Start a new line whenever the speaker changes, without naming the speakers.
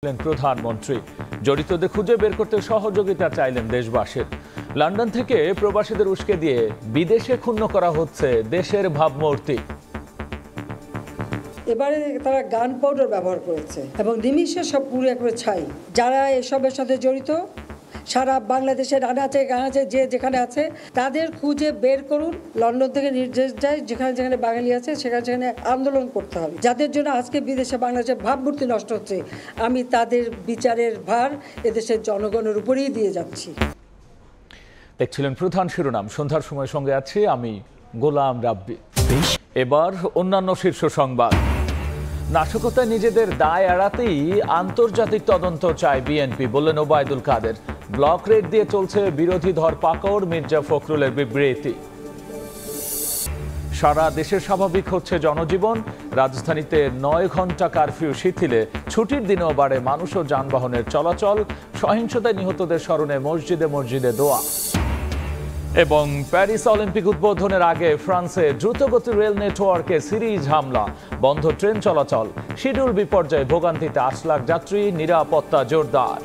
প্রধানমন্ত্রী জড়িতদের খুঁজে বের করতে সহযোগিতা চাইলেন দেশবাসীর। লন্ডন থেকে প্রবাসীদের উস্কে দিয়ে বিদেশে ক্ষুণ্ণ করা হচ্ছে দেশের ভাবমূর্তি।
এবারে তারা গান পাউডার ব্যবহার করেছে এবং নিমিষে সব পুরো একবারে ছাই। যারা এসবের সাথে জড়িত সারা বাংলাদেশের আনাচে গানাচে যে যেখানে আছে তাদের খুঁজে বের করুন। লন্ডন থেকে নির্দেশ দেয় যেখানে যেখানে বাঙালি আছে সেখানে সেখানে আন্দোলন করতে হবে। যাদের জন্য আজকে বিদেশে বাংলাদেশের ভাবমূর্তি নষ্ট হচ্ছে, আমি তাদের বিচারের ভার এদেশের জনগণের উপরেই দিয়ে যাচ্ছি।
দেখছিলেন প্রধান শিরোনাম। সন্ধ্যার সময় সঙ্গে আছি আমি গোলাম রাব্বি। এবার অন্যান্য শীর্ষ সংবাদ। নাশকতায় নিজেদের দায় এড়াতেই আন্তর্জাতিক তদন্ত চায় বিএনপি, বললেন ওবায়দুল কাদের। ব্লক রেড দিয়ে চলছে বিরোধী ধরপাকড়, মির্জা ফখরুলের বিবৃতি। সারা দেশে স্বাভাবিক হচ্ছে জনজীবন। রাজধানীতে ৯ ঘন্টা কারফিউ শিথিলে ছুটির দিনেও বাড়ে মানুষ ও যানবাহনের চলাচল। সহিংসতায় নিহতদের স্মরণে মসজিদে মসজিদে দোয়া। এবং প্যারিস অলিম্পিক উদ্বোধনের আগে ফ্রান্সে দ্রুতগতি রেল নেটওয়ার্কে সিরিজ হামলা, বন্ধ ট্রেন চলাচল, শিডিউল বিপর্যয়ে ভোগান্তিতে ৮ লাখ যাত্রী, নিরাপত্তা জোরদার।